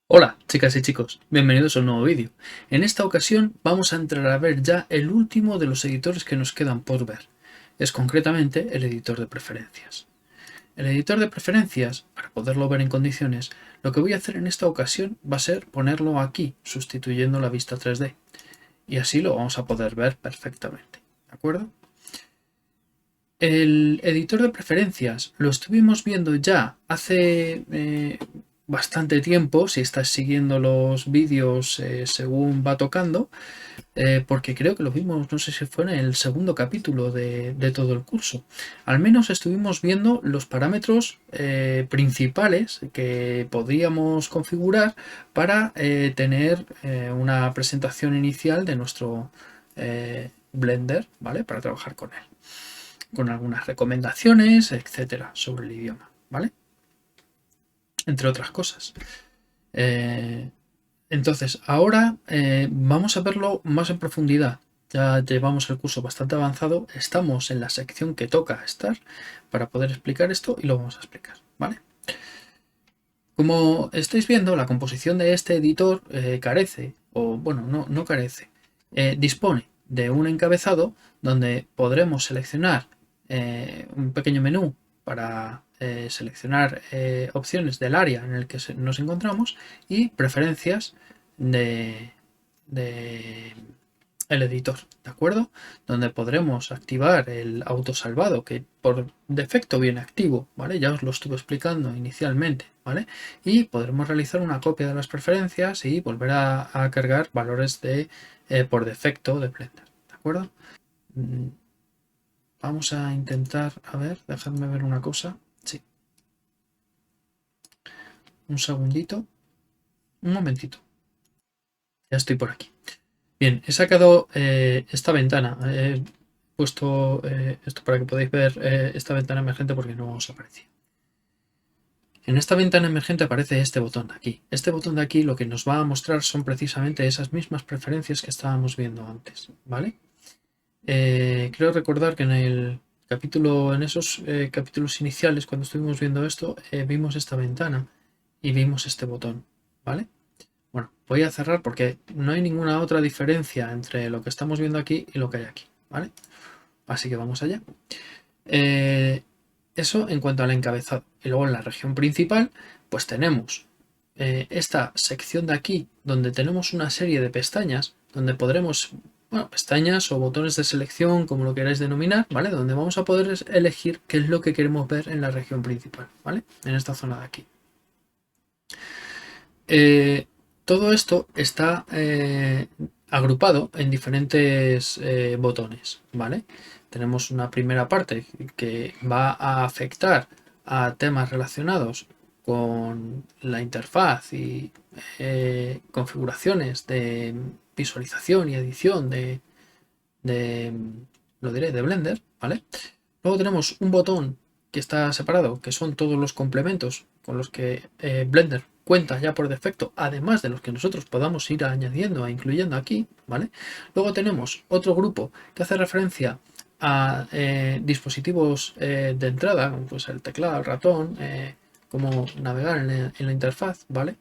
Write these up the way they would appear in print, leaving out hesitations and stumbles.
Hola chicas y chicos, bienvenidos a un nuevo vídeo. En esta ocasión vamos a entrar a ver ya el último de los editores que nos quedan por ver. Es concretamente el editor de preferencias. El editor de preferencias, para poderlo ver en condiciones, lo que voy a hacer en esta ocasión va a ser ponerlo aquí, sustituyendo la vista 3D. Y así lo vamos a poder ver perfectamente. ¿De acuerdo? El editor de preferencias lo estuvimos viendo ya hace bastante tiempo, si estás siguiendo los vídeos según va tocando, porque creo que lo vimos, no sé si fue en el segundo capítulo de todo el curso. Al menos estuvimos viendo los parámetros principales que podíamos configurar para tener una presentación inicial de nuestro Blender, ¿vale? Para trabajar con él, con algunas recomendaciones, etcétera, sobre el idioma, ¿vale? Entre otras cosas. Entonces, ahora vamos a verlo más en profundidad. Ya llevamos el curso bastante avanzado, estamos en la sección que toca estar para poder explicar esto y lo vamos a explicar, ¿vale? Como estáis viendo, la composición de este editor carece, o bueno, no carece, dispone de un encabezado donde podremos seleccionar un pequeño menú para seleccionar opciones del área en el que nos encontramos y preferencias de el editor, ¿de acuerdo? Donde podremos activar el autosalvado que por defecto viene activo, ¿vale? Ya os lo estuve explicando inicialmente, ¿vale? Y podremos realizar una copia de las preferencias y volver a cargar valores de por defecto de Blender, ¿de acuerdo? Vamos a intentar, a ver, dejadme ver una cosa. Sí, un segundito, un momentito. Ya estoy por aquí. Bien, he sacado esta ventana. He puesto esto para que podáis ver esta ventana emergente porque no os aparecía. En esta ventana emergente aparece este botón de aquí. Este botón de aquí lo que nos va a mostrar son precisamente esas mismas preferencias que estábamos viendo antes, ¿vale? Creo recordar que en esos capítulos iniciales, cuando estuvimos viendo esto, vimos esta ventana y vimos este botón, ¿vale? Bueno, voy a cerrar porque no hay ninguna otra diferencia entre lo que estamos viendo aquí y lo que hay aquí, ¿vale? Así que vamos allá. Eso en cuanto al encabezado. Y luego en la región principal, pues tenemos esta sección de aquí, donde tenemos una serie de pestañas, donde podremos, bueno, pestañas o botones de selección, como lo queráis denominar, ¿vale? Donde vamos a poder elegir qué es lo que queremos ver en la región principal, ¿vale? En esta zona de aquí. Todo esto está agrupado en diferentes botones, ¿vale? Tenemos una primera parte que va a afectar a temas relacionados con la interfaz y configuraciones de visualización y edición de, lo diré, de Blender, ¿vale? Luego tenemos un botón que está separado, que son todos los complementos con los que Blender cuenta ya por defecto, además de los que nosotros podamos ir añadiendo e incluyendo aquí, ¿vale? Luego tenemos otro grupo que hace referencia a dispositivos de entrada, pues el teclado, el ratón, cómo navegar en la interfaz, ¿vale?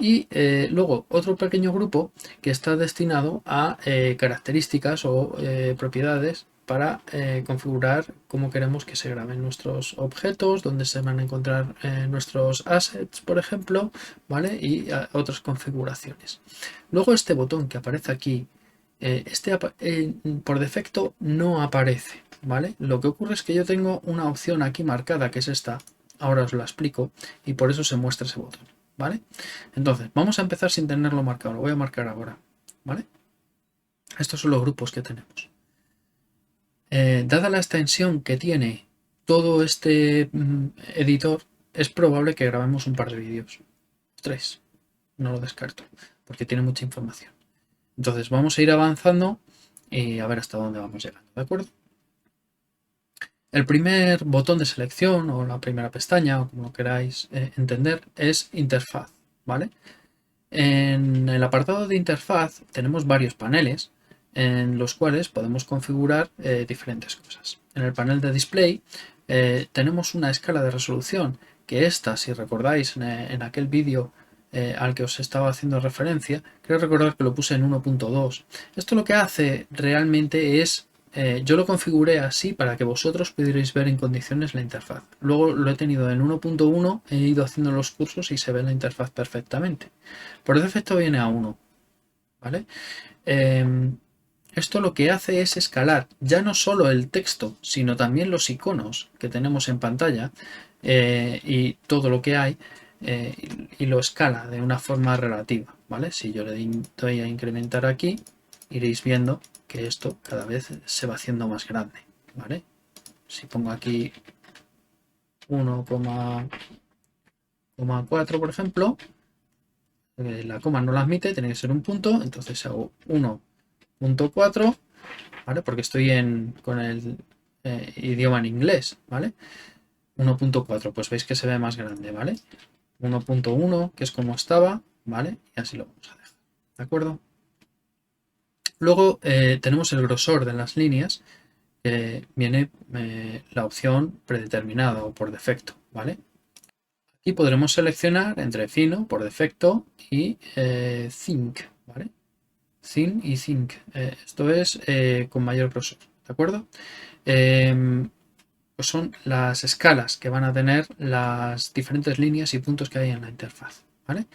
Y luego otro pequeño grupo que está destinado a características o propiedades para configurar cómo queremos que se graben nuestros objetos, dónde se van a encontrar nuestros assets, por ejemplo, ¿vale? Y otras configuraciones. Luego este botón que aparece aquí, por defecto no aparece, ¿vale? Lo que ocurre es que yo tengo una opción aquí marcada, que es esta, ahora os la explico, y por eso se muestra ese botón, ¿vale? Entonces, vamos a empezar sin tenerlo marcado, lo voy a marcar ahora, ¿vale? Estos son los grupos que tenemos. Dada la extensión que tiene todo este editor, es probable que grabemos un par de vídeos. 3, no lo descarto, porque tiene mucha información. Entonces, vamos a ir avanzando y a ver hasta dónde vamos llegando, ¿de acuerdo? El primer botón de selección o la primera pestaña, o como lo queráis entender, es interfaz, ¿vale? En el apartado de interfaz tenemos varios paneles en los cuales podemos configurar diferentes cosas. En el panel de display tenemos una escala de resolución que esta, si recordáis en aquel vídeo al que os estaba haciendo referencia, creo recordar que lo puse en 1.2. Esto lo que hace realmente es, yo lo configuré así para que vosotros pudierais ver en condiciones la interfaz. Luego lo he tenido en 1.1, he ido haciendo los cursos y se ve la interfaz perfectamente. Por defecto viene a 1, ¿vale? Esto lo que hace es escalar ya no solo el texto, sino también los iconos que tenemos en pantalla y todo lo que hay y lo escala de una forma relativa, ¿vale? Si yo le doy a incrementar aquí, iréis viendo que esto cada vez se va haciendo más grande, ¿vale? Si pongo aquí 1,4 por ejemplo, la coma no la admite, tiene que ser un punto, entonces hago 1.4, ¿vale? Porque estoy con el idioma en inglés, ¿vale? 1.4, pues veis que se ve más grande, ¿vale? 1.1, que es como estaba, ¿vale? Y así lo vamos a dejar, ¿de acuerdo? Luego tenemos el grosor de las líneas, que viene la opción predeterminada o por defecto, ¿vale? Aquí podremos seleccionar entre fino, por defecto, y think, ¿vale? Thin y think. Esto es con mayor grosor, ¿de acuerdo? Pues son las escalas que van a tener las diferentes líneas y puntos que hay en la interfaz, ¿vale?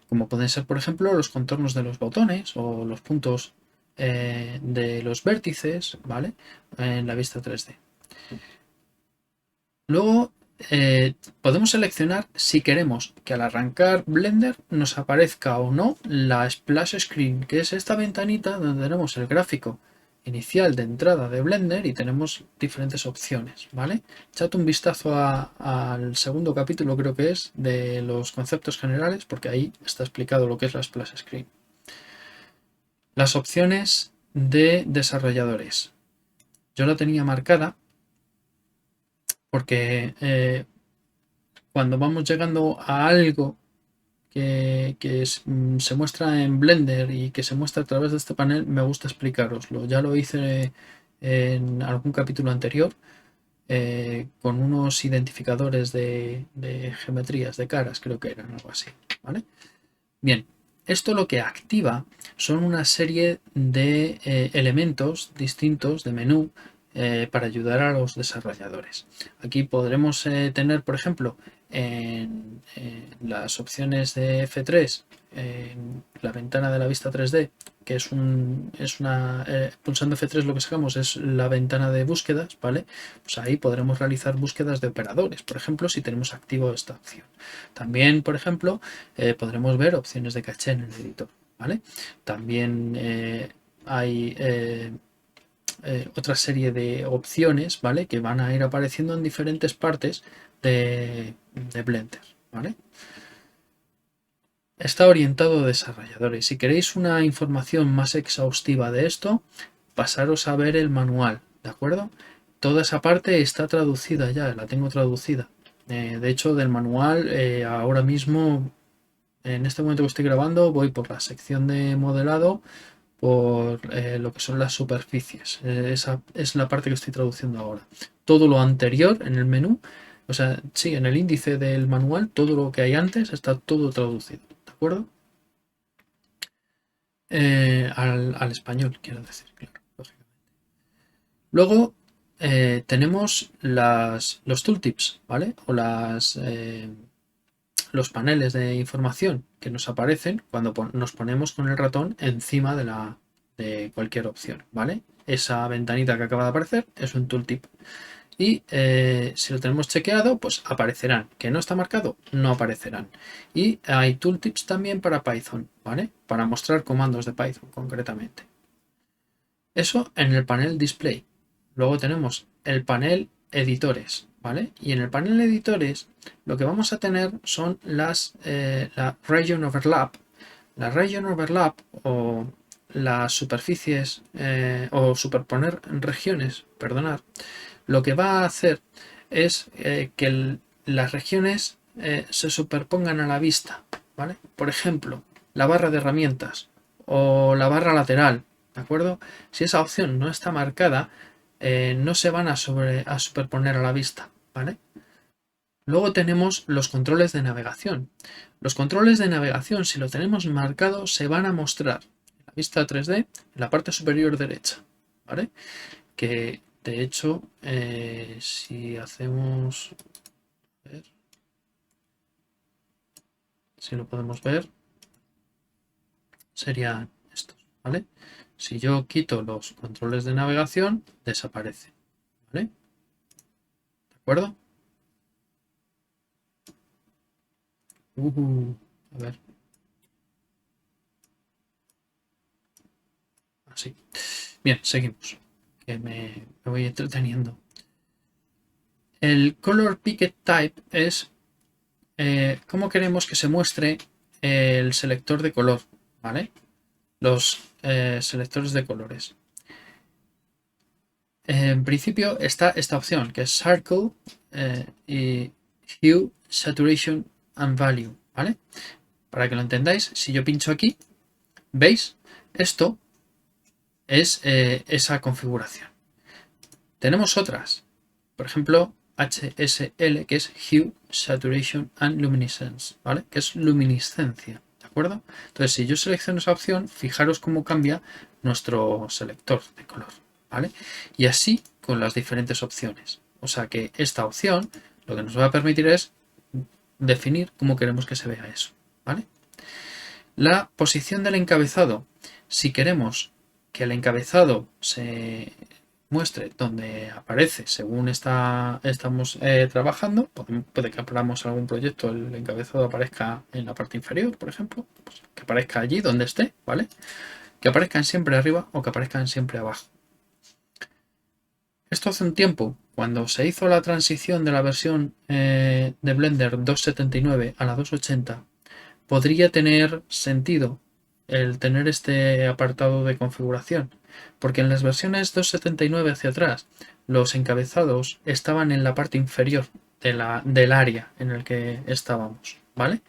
Como pueden ser, por ejemplo, los contornos de los botones o los puntos de los vértices, ¿vale? En la vista 3D. Luego podemos seleccionar si queremos que al arrancar Blender nos aparezca o no la splash screen, que es esta ventanita donde tenemos el gráfico inicial de entrada de Blender y tenemos diferentes opciones, ¿vale? Echad un vistazo al segundo capítulo, creo que es, de los conceptos generales, porque ahí está explicado lo que es la splash screen. Las opciones de desarrolladores. Yo la tenía marcada porque cuando vamos llegando a algo que se muestra en Blender y que se muestra a través de este panel, me gusta explicaroslo. Ya lo hice en algún capítulo anterior con unos identificadores de geometrías, de caras, creo que eran algo así, ¿vale? Bien, esto lo que activa son una serie de elementos distintos de menú para ayudar a los desarrolladores. Aquí podremos tener, por ejemplo, en las opciones de F3, en la ventana de la vista 3D, que es una pulsando F3 lo que sacamos es la ventana de búsquedas, ¿vale? Pues ahí podremos realizar búsquedas de operadores, por ejemplo, si tenemos activo esta opción. También, por ejemplo, podremos ver opciones de caché en el editor, ¿vale? También hay otra serie de opciones, ¿vale? Que van a ir apareciendo en diferentes partes de Blender, ¿vale? Está orientado a desarrolladores. Si queréis una información más exhaustiva de esto, pasaros a ver el manual, ¿de acuerdo? Toda esa parte está traducida ya, la tengo traducida. De hecho, del manual ahora mismo, en este momento que estoy grabando, voy por la sección de modelado, por lo que son las superficies. Esa es la parte que estoy traduciendo ahora. Todo lo anterior en el menú, o sea, sí, en el índice del manual, todo lo que hay antes está todo traducido, ¿de acuerdo? Al español, quiero decir, claro, lógicamente. Luego tenemos los tooltips, ¿vale? O los paneles de información que nos aparecen cuando nos ponemos con el ratón encima de cualquier opción, ¿vale? Esa ventanita que acaba de aparecer es un tooltip. Y si lo tenemos chequeado, pues aparecerán. ¿Que no está marcado? No aparecerán. Y hay tooltips también para Python, ¿vale? Para mostrar comandos de Python concretamente. Eso en el panel display. Luego tenemos el panel editores, ¿vale? Y en el panel editores lo que vamos a tener son la region overlap. La region overlap o las superficies o superponer regiones, perdonad, lo que va a hacer es que las regiones se superpongan a la vista, ¿vale? Por ejemplo, la barra de herramientas o la barra lateral, ¿de acuerdo? Si esa opción no está marcada, no se van a superponer a la vista, ¿vale? Luego tenemos los controles de navegación. Los controles de navegación, si lo tenemos marcado, se van a mostrar en la vista 3D en la parte superior derecha, ¿vale? Que de hecho, si hacemos, a ver, si lo podemos ver, serían estos, ¿vale? Si yo quito los controles de navegación, desaparece, ¿vale? ¿De acuerdo? A ver, así. Bien, seguimos, que me voy entreteniendo. El Color Picket Type es cómo queremos que se muestre el selector de color, ¿vale? Los selectores de colores. En principio está esta opción que es Circle y Hue, Saturation and Value, ¿vale? Para que lo entendáis, si yo pincho aquí, ¿veis? Esto es esa configuración. Tenemos otras, por ejemplo, HSL, que es Hue, Saturation and Luminescence, ¿vale? Que es luminiscencia, ¿de acuerdo? Entonces, si yo selecciono esa opción, fijaros cómo cambia nuestro selector de color, ¿vale? Y así con las diferentes opciones. O sea que esta opción lo que nos va a permitir es definir cómo queremos que se vea eso, ¿vale? La posición del encabezado. Si queremos que el encabezado se muestre donde aparece según estamos trabajando, puede que abramos algún proyecto, el encabezado aparezca en la parte inferior, por ejemplo, pues que aparezca allí donde esté, ¿vale? Que aparezcan siempre arriba o que aparezcan siempre abajo. Esto hace un tiempo, cuando se hizo la transición de la versión de Blender 2.79 a la 2.80, podría tener sentido el tener este apartado de configuración, porque en las versiones 2.79 hacia atrás los encabezados estaban en la parte inferior del área en el que estábamos, ¿vale?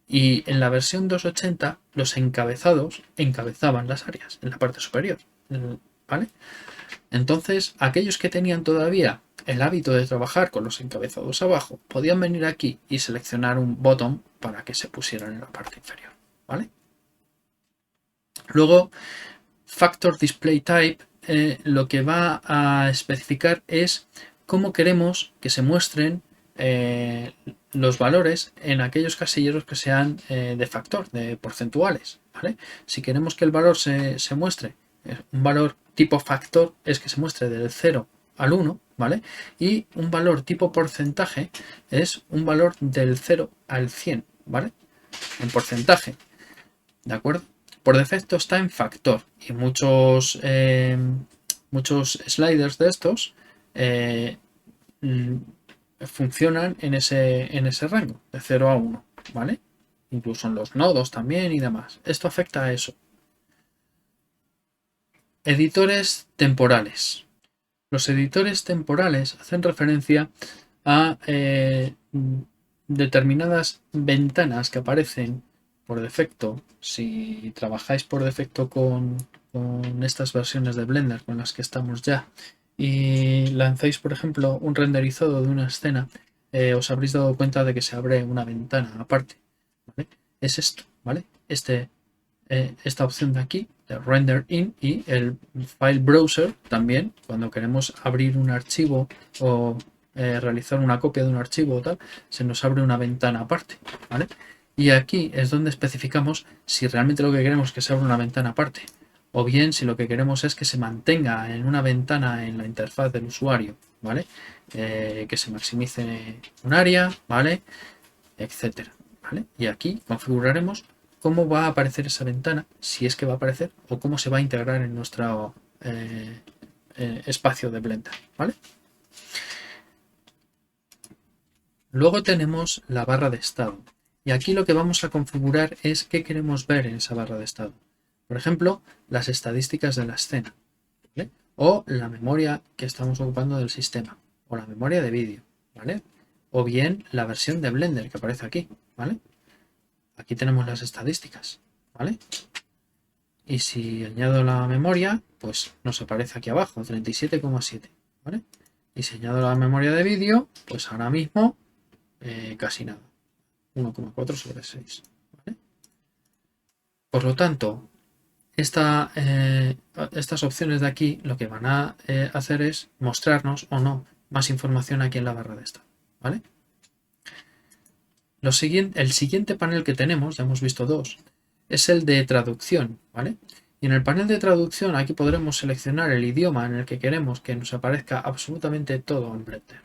Y en la versión 2.80 los encabezados encabezaban las áreas en la parte superior, ¿vale? Entonces, aquellos que tenían todavía el hábito de trabajar con los encabezados abajo, podían venir aquí y seleccionar un botón para que se pusieran en la parte inferior, ¿vale? Luego, Factor Display Type lo que va a especificar es cómo queremos que se muestren los valores en aquellos casilleros que sean de factor, de porcentuales, ¿vale? Si queremos que el valor se muestre, un valor tipo factor es que se muestre del 0 al 1, ¿vale? Y un valor tipo porcentaje es un valor del 0 al 100, ¿vale? En porcentaje, ¿de acuerdo? Por defecto está en factor y muchos sliders de estos eh, funcionan en ese rango, de 0 a 1, ¿vale? Incluso en los nodos también y demás. Esto afecta a eso. Editores temporales. Los editores temporales hacen referencia a determinadas ventanas que aparecen por defecto. Si trabajáis por defecto con estas versiones de Blender con las que estamos ya y lanzáis, por ejemplo, un renderizado de una escena, os habréis dado cuenta de que se abre una ventana aparte, ¿vale? Es esto, ¿vale? Esta opción de aquí, de Render In, y el File Browser también, cuando queremos abrir un archivo o realizar una copia de un archivo o tal, se nos abre una ventana aparte, ¿vale? Y aquí es donde especificamos si realmente lo que queremos es que se abra una ventana aparte, o bien si lo que queremos es que se mantenga en una ventana en la interfaz del usuario, ¿vale? Que se maximice un área, ¿vale? Etcétera, ¿vale? Y aquí configuraremos cómo va a aparecer esa ventana, si es que va a aparecer, o cómo se va a integrar en nuestro espacio de Blender, ¿vale? Luego tenemos la barra de estado. Y aquí lo que vamos a configurar es qué queremos ver en esa barra de estado. Por ejemplo, las estadísticas de la escena, ¿vale? O la memoria que estamos ocupando del sistema, o la memoria de vídeo, ¿vale? O bien la versión de Blender que aparece aquí, ¿vale? Aquí tenemos las estadísticas, ¿vale? Y si añado la memoria, pues nos aparece aquí abajo, 37,7, ¿vale? Y si añado la memoria de vídeo, pues ahora mismo casi nada, 1,4/6, ¿vale? Por lo tanto, estas opciones de aquí lo que van a hacer es mostrarnos o no más información aquí en la barra de estado, ¿vale? El siguiente panel que tenemos, ya hemos visto dos, es el de traducción, ¿vale? Y en el panel de traducción aquí podremos seleccionar el idioma en el que queremos que nos aparezca absolutamente todo en Blender.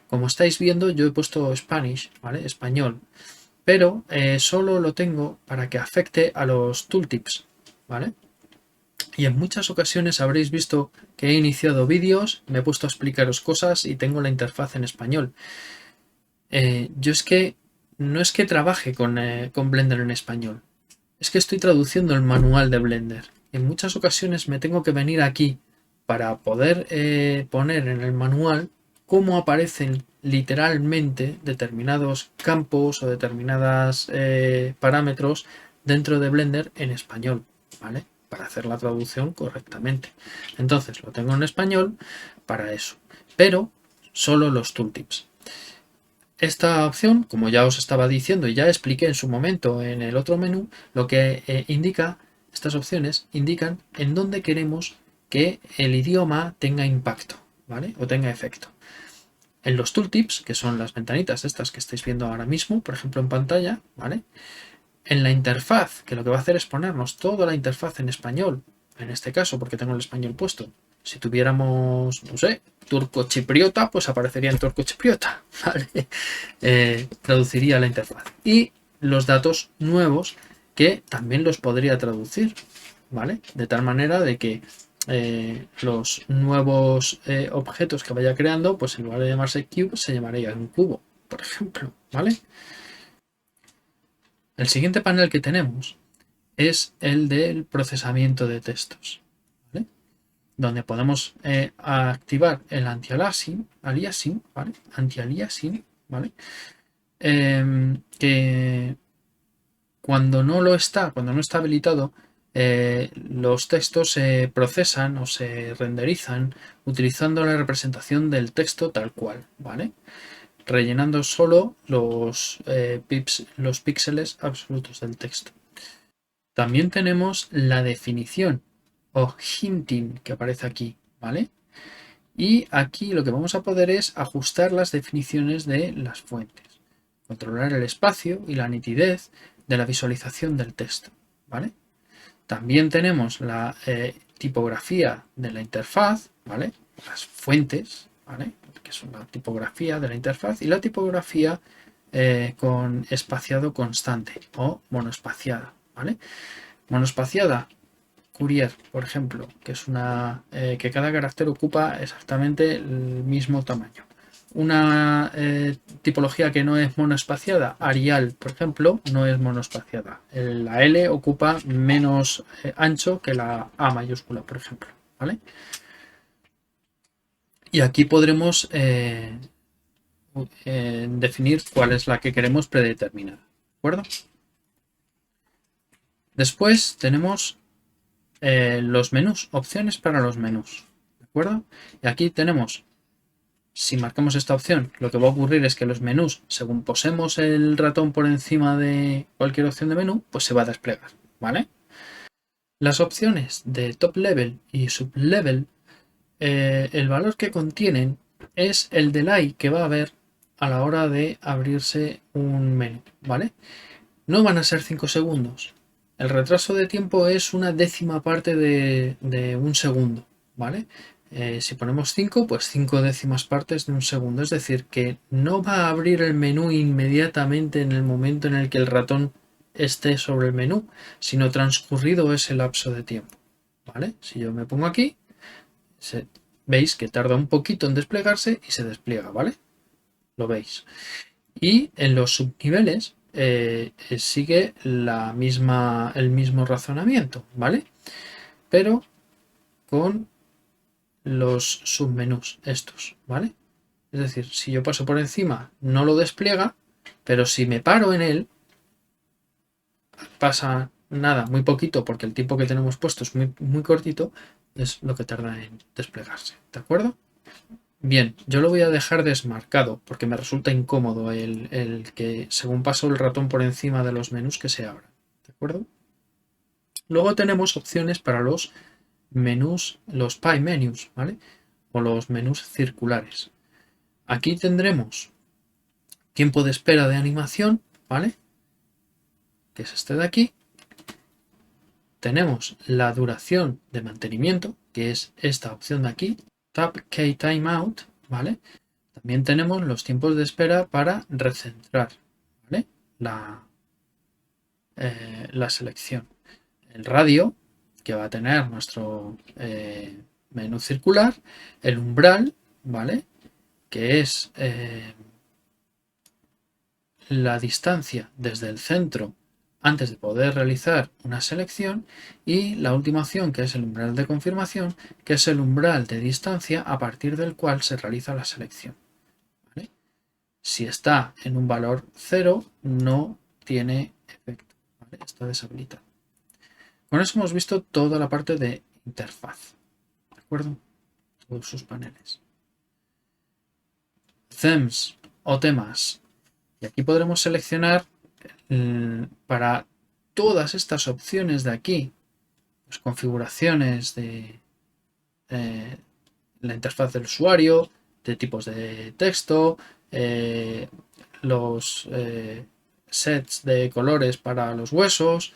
Como estáis viendo, yo he puesto Spanish, ¿vale? Español, pero solo lo tengo para que afecte a los tooltips, ¿vale? Y en muchas ocasiones habréis visto que he iniciado vídeos, me he puesto a explicaros cosas y tengo la interfaz en español. Yo es que no es que trabaje con Blender en español, es que estoy traduciendo el manual de Blender. En muchas ocasiones me tengo que venir aquí para poder poner en el manual cómo aparecen literalmente determinados campos o determinados parámetros dentro de Blender en español, ¿vale? Para hacer la traducción correctamente. Entonces lo tengo en español para eso, pero solo los tooltips. Esta opción, como ya os estaba diciendo y ya expliqué en su momento en el otro menú, lo que indica, estas opciones indican en dónde queremos que el idioma tenga impacto, ¿vale? O tenga efecto. En los tooltips, que son las ventanitas estas que estáis viendo ahora mismo, por ejemplo en pantalla, ¿vale? En la interfaz, que lo que va a hacer es ponernos toda la interfaz en español, en este caso porque tengo el español puesto. Si tuviéramos, no sé, turco-chipriota, pues aparecería en turco-chipriota, ¿vale? Traduciría la interfaz. Y los datos nuevos que también los podría traducir, ¿vale? De tal manera de que los nuevos objetos que vaya creando, pues en lugar de llamarse cube, se llamaría un cubo, por ejemplo, ¿vale? El siguiente panel que tenemos es el del procesamiento de textos, ¿vale? Donde podemos activar el anti-aliasing, ¿vale? Anti-aliasing, ¿vale? Que cuando no está habilitado, los textos se procesan o se renderizan utilizando la representación del texto tal cual, ¿vale? Rellenando solo los píxeles absolutos del texto. También tenemos la definición o hinting que aparece aquí, ¿vale? Y aquí lo que vamos a poder es ajustar las definiciones de las fuentes, controlar el espacio y la nitidez de la visualización del texto, ¿vale? También tenemos la tipografía de la interfaz, ¿vale? Las fuentes, ¿vale? Que es una tipografía de la interfaz y la tipografía con espaciado constante o monoespaciada, ¿vale? Monoespaciada, Courier, por ejemplo, que es una que cada carácter ocupa exactamente el mismo tamaño. Una tipología que no es monoespaciada, Arial, por ejemplo, no es monoespaciada. La L ocupa menos ancho que la A mayúscula, por ejemplo, ¿vale? Y aquí podremos definir cuál es la que queremos predeterminar, ¿de acuerdo? Después tenemos los menús, opciones para los menús, ¿de acuerdo? Y aquí tenemos, si marcamos esta opción, lo que va a ocurrir es que los menús, según posemos el ratón por encima de cualquier opción de menú, pues se va a desplegar, ¿vale? Las opciones de top level y sublevel, el valor que contienen es el delay que va a haber a la hora de abrirse un menú, ¿vale? No van a ser 5 segundos. El retraso de tiempo es una décima parte de un segundo, ¿vale? Si ponemos 5, pues 5 décimas partes de un segundo. Es decir, que no va a abrir el menú inmediatamente en el momento en el que el ratón esté sobre el menú, sino transcurrido ese lapso de tiempo, ¿vale? Si yo me pongo aquí, veis que tarda un poquito en desplegarse y se despliega, ¿vale? Lo veis. Y en los subniveles sigue el mismo razonamiento, ¿vale? Pero con los submenús estos, ¿vale? Es decir, si yo paso por encima no lo despliega, pero si me paro en él, pasa nada, muy poquito, porque el tiempo que tenemos puesto es muy cortito, es lo que tarda en desplegarse, ¿de acuerdo? Bien, yo lo voy a dejar desmarcado porque me resulta incómodo el que según paso el ratón por encima de los menús que se abran, ¿de acuerdo? Luego tenemos opciones para los menús, los pie menus, ¿vale? O los menús circulares. Aquí tendremos tiempo de espera de animación, ¿vale? Que es este de aquí. Tenemos la duración de mantenimiento, que es esta opción de aquí, Tab Key Timeout, ¿vale? También tenemos los tiempos de espera para recentrar, ¿vale? La selección. El radio, que va a tener nuestro menú circular, el umbral, ¿vale? Que es la distancia desde el centro antes de poder realizar una selección, y la última opción, que es el umbral de confirmación, que es el umbral de distancia a partir del cual se realiza la selección, ¿vale? Si está en un valor 0 no tiene efecto, ¿vale? Está deshabilitado. Con eso hemos visto toda la parte de interfaz, ¿de acuerdo? Todos sus paneles. Themes o temas. Y aquí podremos seleccionar para todas estas opciones de aquí, pues, configuraciones de la interfaz del usuario, de tipos de texto, los sets de colores para los huesos,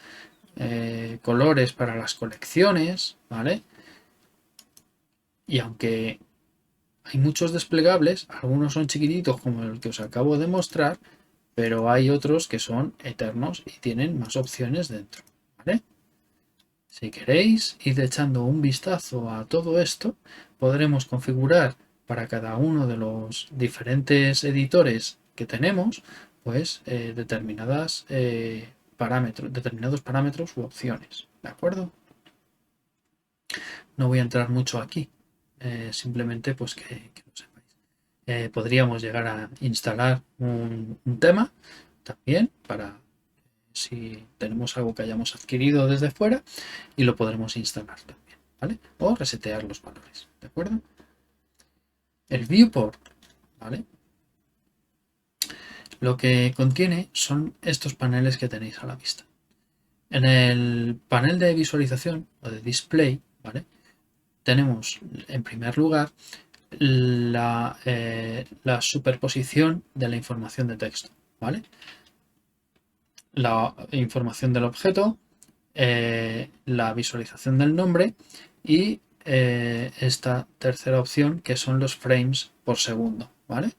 colores para las colecciones, ¿vale? Y aunque hay muchos desplegables, algunos son chiquititos como el que os acabo de mostrar, pero hay otros que son eternos y tienen más opciones dentro, ¿vale? Si queréis ir echando un vistazo a todo esto, podremos configurar para cada uno de los diferentes editores que tenemos, pues determinados parámetros u opciones, ¿de acuerdo? No voy a entrar mucho aquí, simplemente pues que lo sepáis. Podríamos llegar a instalar un tema también para si tenemos algo que hayamos adquirido desde fuera, y lo podremos instalar también, ¿vale? O resetear los valores, ¿de acuerdo? El viewport, ¿vale? Lo que contiene son estos paneles que tenéis a la vista. En el panel de visualización o de display, ¿vale? Tenemos en primer lugar la superposición de la información de texto, ¿vale? La información del objeto, la visualización del nombre y esta tercera opción, que son los frames por segundo, ¿vale?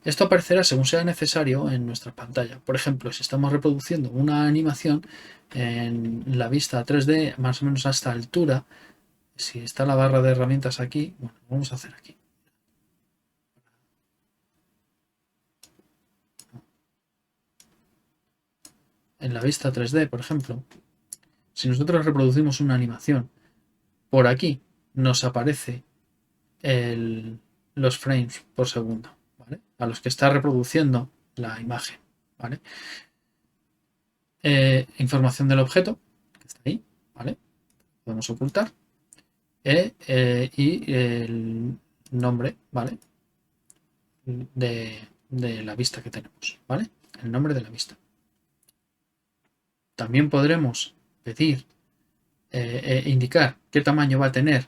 Esto aparecerá según sea necesario en nuestra pantalla. Por ejemplo, si estamos reproduciendo una animación en la vista 3D, más o menos a esta altura, si está la barra de herramientas aquí, bueno, vamos a hacer aquí. En la vista 3D, por ejemplo, si nosotros reproducimos una animación, por aquí nos aparece los frames por segundo, ¿vale? A los que está reproduciendo la imagen, ¿vale? Información del objeto, que está ahí, ¿vale? Podemos ocultar. Y el nombre, ¿vale? De la vista que tenemos, ¿vale? El nombre de la vista. También podremos pedir, indicar qué tamaño va a tener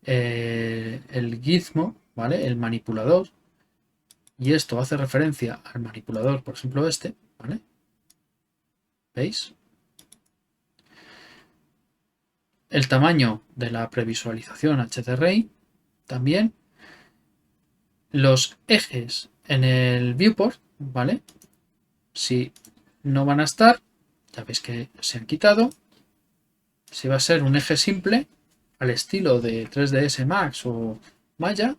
el gizmo, ¿vale? El manipulador. Y esto hace referencia al manipulador, por ejemplo, este, ¿vale? ¿Veis? El tamaño de la previsualización HDRI también. Los ejes en el viewport, ¿vale? Si no van a estar, ya veis que se han quitado. Si va a ser un eje simple, al estilo de 3ds Max o Maya,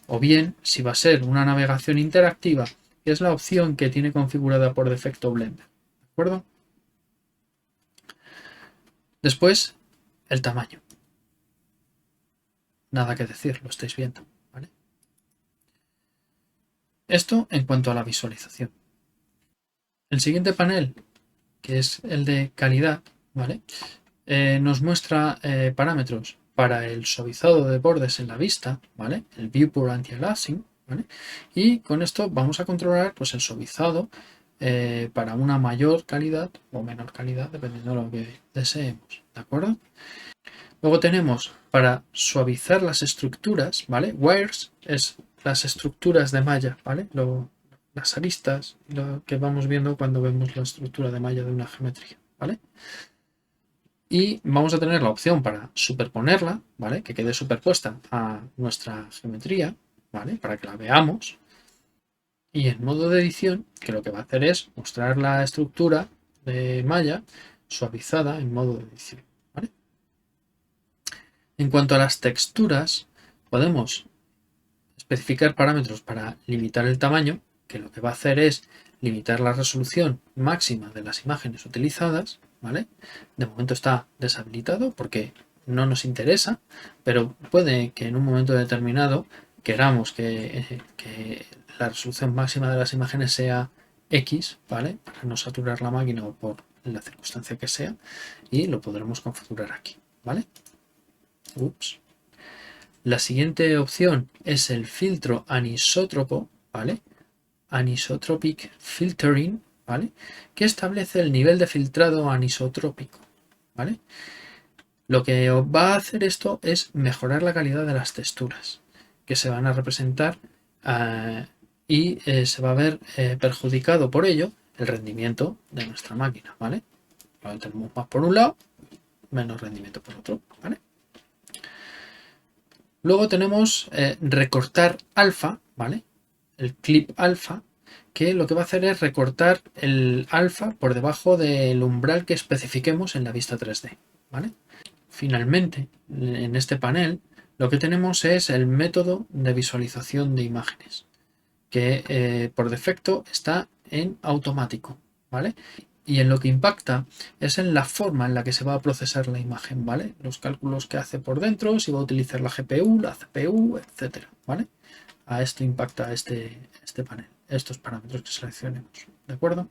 o bien si va a ser una navegación interactiva, que es la opción que tiene configurada por defecto Blender, ¿de acuerdo? Después, el tamaño. Nada que decir, lo estáis viendo, ¿vale? Esto en cuanto a la visualización. El siguiente panel que es el de calidad, ¿vale? Nos muestra parámetros para el suavizado de bordes en la vista, ¿vale? El viewport anti-aliasing, ¿vale? Y con esto vamos a controlar pues, el suavizado para una mayor calidad o menor calidad, dependiendo de lo que deseemos, ¿de acuerdo? Luego tenemos para suavizar las estructuras, ¿vale? Wires es las estructuras de malla, ¿vale? Las aristas, lo que vamos viendo cuando vemos la estructura de malla de una geometría, ¿vale? Y vamos a tener la opción para superponerla, ¿vale? Que quede superpuesta a nuestra geometría, ¿vale? Para que la veamos. Y en modo de edición, que lo que va a hacer es mostrar la estructura de malla suavizada en modo de edición, ¿vale? En cuanto a las texturas, podemos especificar parámetros para limitar el tamaño, que lo que va a hacer es limitar la resolución máxima de las imágenes utilizadas, ¿vale? De momento está deshabilitado porque no nos interesa, pero puede que en un momento determinado queramos que la resolución máxima de las imágenes sea X, ¿vale? Para no saturar la máquina o por la circunstancia que sea, y lo podremos configurar aquí, ¿vale? Ups. La siguiente opción es el filtro anisótropo, ¿vale? Anisotropic filtering, ¿vale? Que establece el nivel de filtrado anisotrópico, ¿vale? Lo que va a hacer esto es mejorar la calidad de las texturas que se van a representar y se va a ver perjudicado por ello el rendimiento de nuestra máquina, ¿vale? Lo tenemos más por un lado, menos rendimiento por otro, ¿vale? Luego tenemos recortar alfa, ¿vale? El clip alfa, que lo que va a hacer es recortar el alfa por debajo del umbral que especifiquemos en la vista 3D, ¿vale? Finalmente, en este panel, lo que tenemos es el método de visualización de imágenes, que por defecto está en automático, ¿vale? Y en lo que impacta es en la forma en la que se va a procesar la imagen, ¿vale? Los cálculos que hace por dentro, si va a utilizar la GPU, la CPU, etcétera, ¿vale? A esto impacta este panel, estos parámetros que seleccionemos, ¿de acuerdo?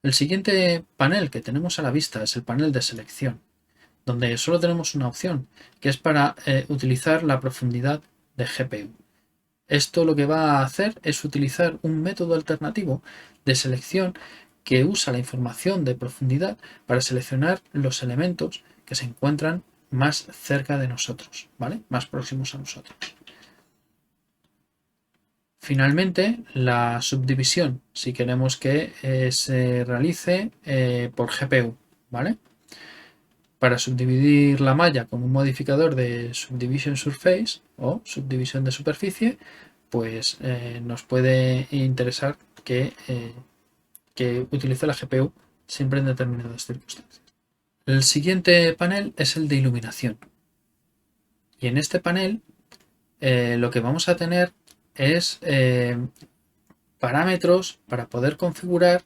El siguiente panel que tenemos a la vista es el panel de selección, donde solo tenemos una opción, que es para utilizar la profundidad de GPU. Esto lo que va a hacer es utilizar un método alternativo de selección que usa la información de profundidad para seleccionar los elementos que se encuentran más cerca de nosotros, ¿vale? Más próximos a nosotros. Finalmente, la subdivisión, si queremos que se realice por GPU, ¿vale? Para subdividir la malla con un modificador de Subdivision Surface o subdivisión de superficie, pues nos puede interesar que utilice la GPU siempre en determinadas circunstancias. El siguiente panel es el de iluminación. Y en este panel lo que vamos a tener es parámetros para poder configurar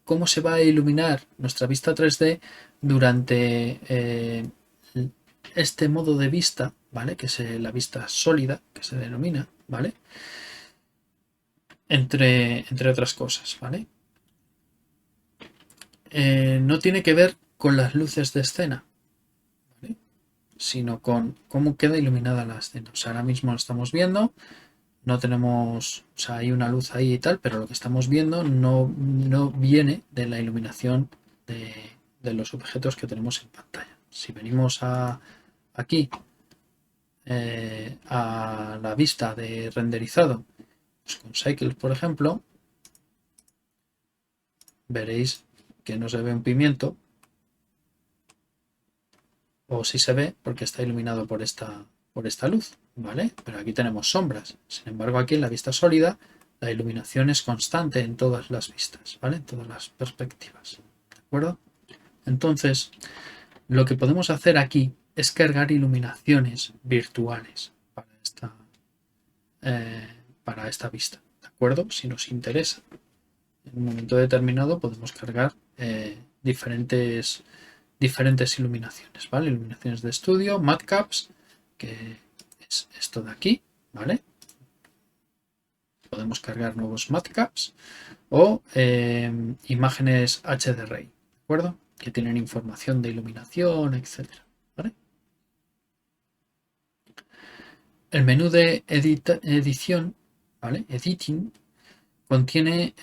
cómo se va a iluminar nuestra vista 3D durante este modo de vista, ¿vale? Que es la vista sólida, que se denomina, ¿vale? Entre otras cosas, ¿vale? No tiene que ver con las luces de escena, ¿vale? Sino con cómo queda iluminada la escena. O sea, ahora mismo lo estamos viendo, no tenemos, o sea, hay una luz ahí y tal, pero lo que estamos viendo no viene de la iluminación de los objetos que tenemos en pantalla. Si venimos aquí a la vista de renderizado, pues con Cycles, por ejemplo, veréis que no se ve un pimiento, o sí se ve porque está iluminado por esta luz, ¿vale? Pero aquí tenemos sombras. Sin embargo, aquí en la vista sólida, la iluminación es constante en todas las vistas, ¿vale? En todas las perspectivas, ¿de acuerdo? Entonces, lo que podemos hacer aquí es cargar iluminaciones virtuales para esta vista, ¿de acuerdo? Si nos interesa. En un momento determinado podemos cargar diferentes iluminaciones, ¿vale? Iluminaciones de estudio, matcaps, que es esto de aquí, ¿vale? podemos cargar nuevos matcaps o imágenes HDRI, ¿de acuerdo? Que tienen información de iluminación, etcétera, ¿vale? El menú de edición, ¿vale? Editing, contiene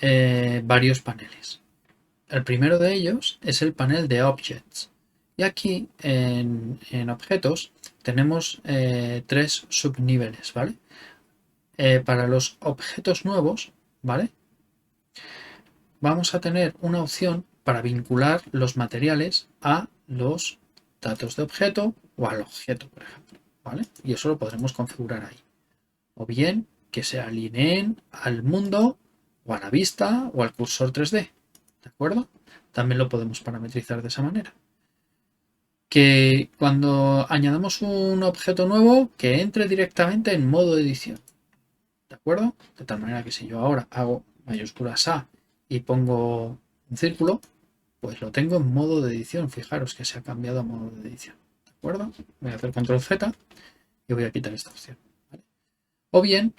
varios paneles. El primero de ellos es el panel de Objects. Y aquí en objetos tenemos tres subniveles, ¿vale? Para los objetos nuevos, ¿vale? Vamos a tener una opción para vincular los materiales a los datos de objeto o al objeto, por ejemplo, ¿vale? Y eso lo podremos configurar ahí. O bien que se alineen al mundo o a la vista o al cursor 3D, ¿de acuerdo? También lo podemos parametrizar de esa manera. Que cuando añadamos un objeto nuevo, que entre directamente en modo edición, ¿de acuerdo? De tal manera que si yo ahora hago mayúsculas A y pongo un círculo, pues lo tengo en modo de edición. Fijaros que se ha cambiado a modo de edición, ¿de acuerdo? Voy a hacer control Z y voy a quitar esta opción, ¿vale? O bien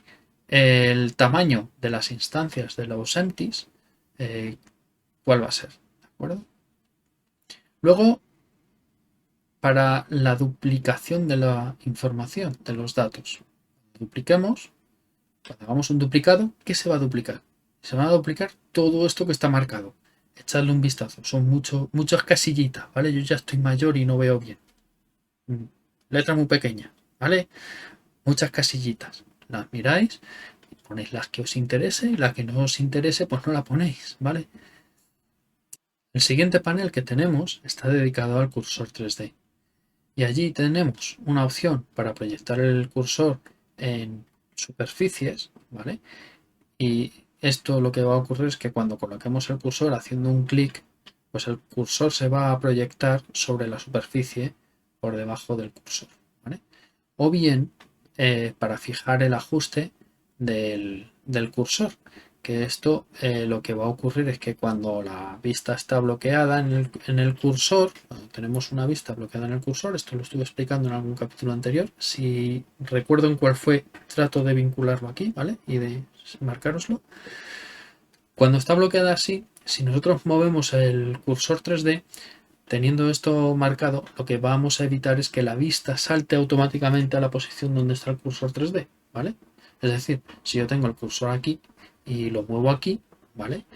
el tamaño de las instancias de los empties, ¿cuál va a ser? ¿De acuerdo? Luego, para la duplicación de la información, de los datos, dupliquemos, cuando hagamos un duplicado, ¿qué se va a duplicar? Se va a duplicar todo esto que está marcado. Echadle un vistazo, son muchas casillitas, ¿vale? Yo ya estoy mayor y no veo bien. Letra muy pequeña, ¿vale? Muchas casillitas. Las miráis y ponéis las que os interese y la que no os interese, pues no la ponéis, ¿vale? El siguiente panel que tenemos está dedicado al cursor 3D. Y allí tenemos una opción para proyectar el cursor en superficies, ¿vale? Y esto lo que va a ocurrir es que cuando coloquemos el cursor haciendo un clic, pues el cursor se va a proyectar sobre la superficie por debajo del cursor, ¿vale? O bien para fijar el ajuste del cursor, que esto lo que va a ocurrir es que cuando la vista está bloqueada en el cursor, cuando tenemos una vista bloqueada en el cursor, esto lo estuve explicando en algún capítulo anterior, si recuerdo en cuál fue, trato de vincularlo aquí, ¿vale? Y de marcároslo. Cuando está bloqueada así, si nosotros movemos el cursor 3D, teniendo esto marcado, lo que vamos a evitar es que la vista salte automáticamente a la posición donde está el cursor 3D, ¿vale? Es decir, si yo tengo el cursor aquí y lo muevo aquí, ¿vale?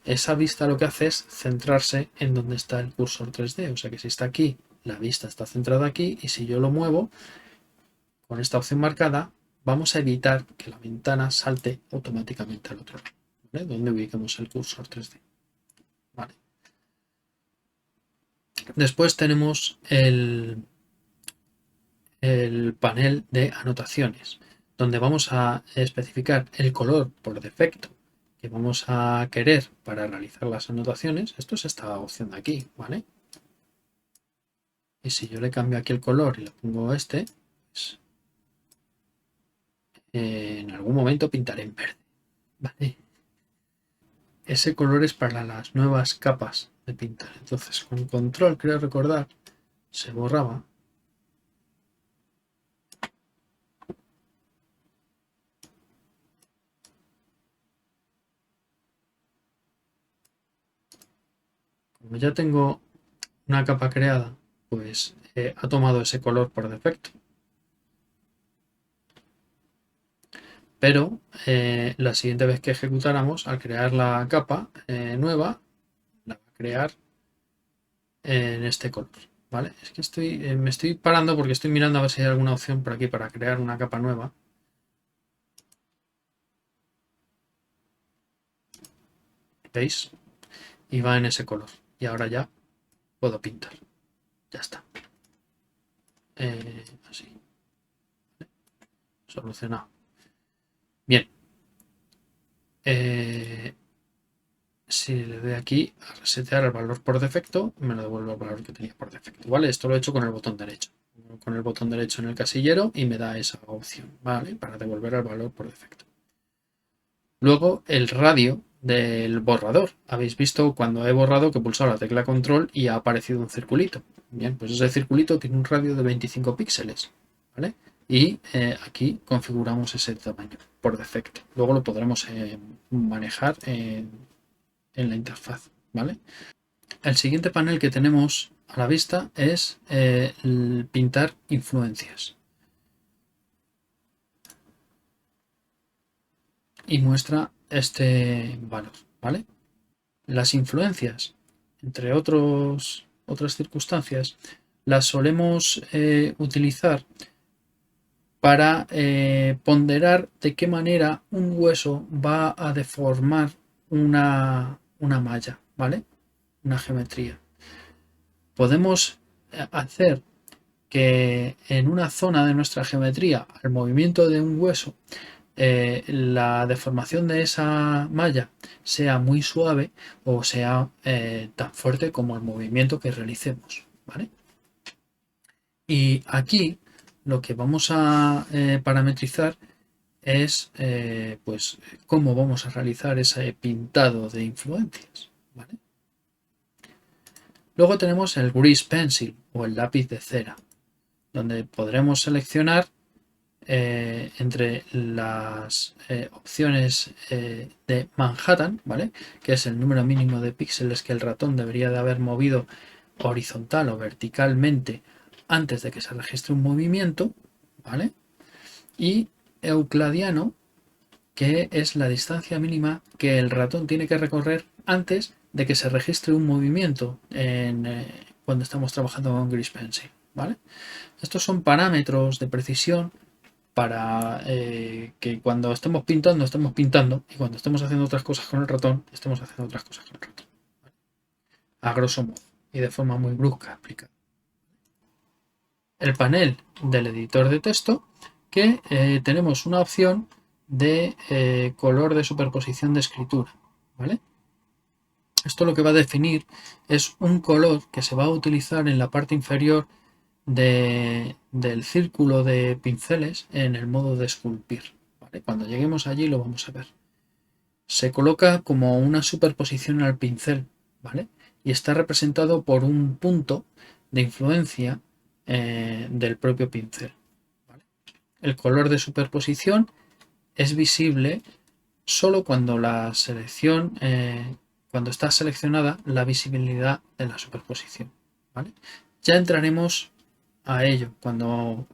Esa vista lo que hace es centrarse en donde está el cursor 3D. O sea que si está aquí, la vista está centrada aquí, y si yo lo muevo con esta opción marcada, vamos a evitar que la ventana salte automáticamente al otro lado, ¿vale? Donde ubiquemos el cursor 3D, ¿vale? Después tenemos el panel de anotaciones, donde vamos a especificar el color por defecto que vamos a querer para realizar las anotaciones. Esto es esta opción de aquí, ¿vale? Y si yo le cambio aquí el color y le pongo este, pues, en algún momento pintaré en verde, ¿vale? Ese color es para las nuevas capas de pintar. Entonces con control, creo recordar, se borraba. Como ya tengo una capa creada, pues ha tomado ese color por defecto. Pero la siguiente vez que ejecutáramos, al crear la capa nueva, la va a crear en este color, ¿vale? Es que me estoy parando porque estoy mirando a ver si hay alguna opción por aquí para crear una capa nueva. ¿Veis? Y va en ese color. Y ahora ya puedo pintar. Ya está. Así. Solucionado. Bien. Si le doy aquí a resetear el valor por defecto, me lo devuelve el valor que tenía por defecto, ¿vale? Esto lo he hecho con el botón derecho. Con el botón derecho en el casillero y me da esa opción, ¿vale? Para devolver el valor por defecto. Luego, el radio del borrador. Habéis visto cuando he borrado que he pulsado la tecla control y ha aparecido un circulito. Bien, pues ese circulito tiene un radio de 25 píxeles, ¿vale? y aquí configuramos ese tamaño por defecto. Luego lo podremos manejar en la interfaz, ¿vale? El siguiente panel que tenemos a la vista es el pintar influencias y muestra este valor, ¿vale? Las influencias, entre otras circunstancias, las solemos utilizar para ponderar de qué manera un hueso va a deformar una malla, ¿vale? Una geometría. Podemos hacer que en una zona de nuestra geometría, al movimiento de un hueso, la deformación de esa malla sea muy suave o sea tan fuerte como el movimiento que realicemos, ¿vale? Y aquí lo que vamos a parametrizar es pues cómo vamos a realizar ese pintado de influencias, ¿vale? Luego tenemos el Grease Pencil o el lápiz de cera, donde podremos seleccionar entre las opciones de Manhattan, ¿vale? Que es el número mínimo de píxeles que el ratón debería de haber movido horizontal o verticalmente antes de que se registre un movimiento, ¿vale? Y Euclidiano, que es la distancia mínima que el ratón tiene que recorrer antes de que se registre un movimiento cuando estamos trabajando con Grease Pencil, ¿vale? Estos son parámetros de precisión para que cuando estemos pintando y cuando estemos haciendo otras cosas con el ratón, estemos haciendo otras cosas con el ratón. A grosso modo y de forma muy brusca explicada. El panel del editor de texto que tenemos una opción de color de superposición de escritura, ¿vale? Esto lo que va a definir es un color que se va a utilizar en la parte inferior del círculo de pinceles en el modo de esculpir, ¿vale? Cuando lleguemos allí lo vamos a ver. Se coloca como una superposición al pincel, ¿vale? Y está representado por un punto de influencia del propio pincel, ¿vale? El color de superposición es visible solo cuando la selección, cuando está seleccionada la visibilidad de la superposición, ¿vale? Ya entraremos a ello cuando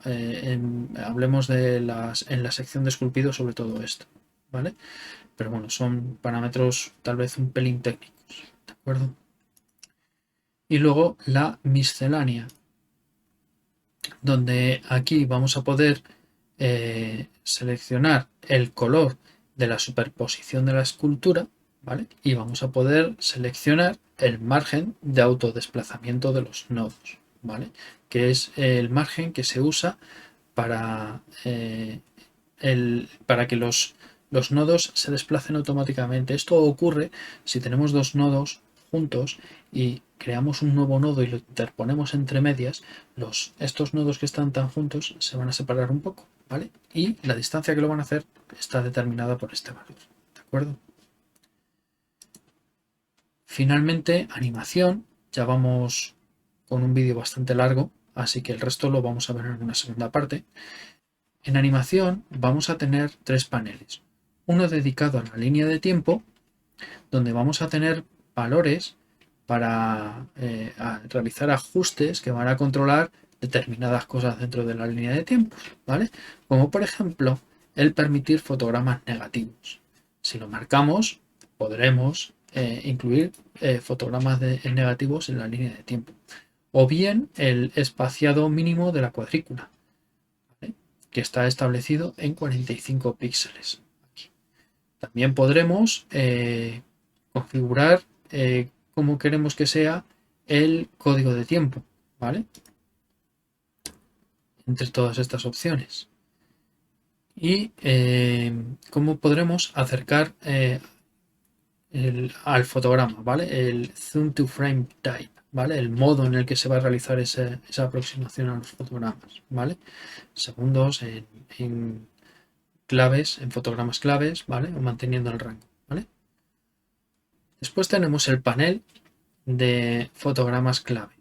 hablemos en la sección de esculpido sobre todo esto, ¿vale? Pero bueno, son parámetros tal vez un pelín técnicos, ¿de acuerdo? Y luego la miscelánea, donde aquí vamos a poder seleccionar el color de la superposición de la escultura, ¿vale? Y vamos a poder seleccionar el margen de autodesplazamiento de los nodos, ¿vale? Que es el margen que se usa para, para que los nodos se desplacen automáticamente. Esto ocurre si tenemos dos nodos juntos y creamos un nuevo nodo y lo interponemos entre medias, estos nodos que están tan juntos se van a separar un poco, ¿vale? Y la distancia que lo van a hacer está determinada por este valor, ¿de acuerdo? Finalmente, animación, ya vamos con un vídeo bastante largo, así que el resto lo vamos a ver en una segunda parte. En animación vamos a tener tres paneles. Uno dedicado a la línea de tiempo, donde vamos a tener valores para realizar ajustes que van a controlar determinadas cosas dentro de la línea de tiempo, ¿vale? Como por ejemplo el permitir fotogramas negativos. Si lo marcamos, podremos incluir fotogramas negativos en la línea de tiempo. O bien el espaciado mínimo de la cuadrícula, ¿vale? Que está establecido en 45 píxeles. Aquí. También podremos configurar cómo queremos que sea el código de tiempo, ¿vale? Entre todas estas opciones. Y cómo podremos acercar al fotograma, ¿vale? El zoom to frame type, ¿vale? El modo en el que se va a realizar esa aproximación a los fotogramas, ¿vale? Segundos en claves, en fotogramas claves, ¿vale? O manteniendo el rango, ¿vale? Después tenemos el panel de fotogramas clave.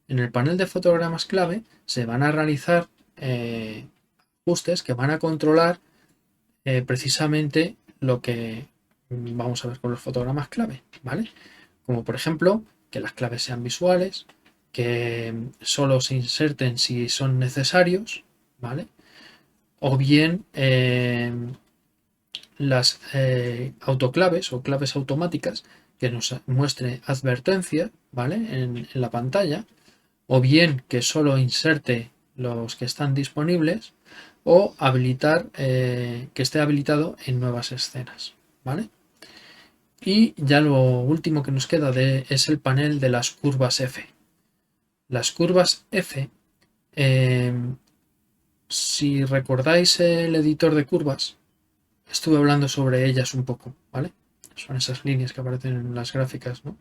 En el panel de fotogramas clave se van a realizar ajustes que van a controlar precisamente lo que vamos a ver con los fotogramas clave, ¿vale? Como por ejemplo, que las claves sean visuales, que solo se inserten si son necesarios, ¿vale? O bien las autoclaves o claves automáticas que nos muestre advertencia, ¿vale? En la pantalla, o bien que solo inserte los que están disponibles, o habilitar que esté habilitado en nuevas escenas, ¿vale? Y ya lo último que nos queda es el panel de las curvas F. Las curvas F, si recordáis el editor de curvas, estuve hablando sobre ellas un poco, ¿vale? Son esas líneas que aparecen en las gráficas, ¿no?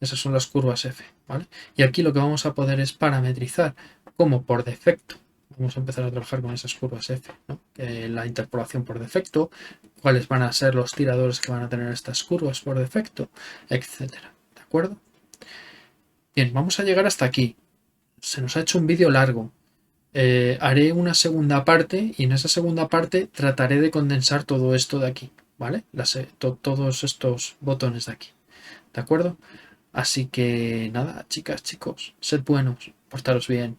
Esas son las curvas F, ¿vale? Y aquí lo que vamos a poder es parametrizar como por defecto. Vamos a empezar a trabajar con esas curvas F, ¿no? La interpolación por defecto, cuáles van a ser los tiradores que van a tener estas curvas por defecto, etcétera. ¿De acuerdo? Bien, vamos a llegar hasta aquí. Se nos ha hecho un vídeo largo. Haré una segunda parte y en esa segunda parte trataré de condensar todo esto de aquí, ¿vale? Todos estos botones de aquí, ¿de acuerdo? Así que nada, chicas, chicos, sed buenos, portaros bien.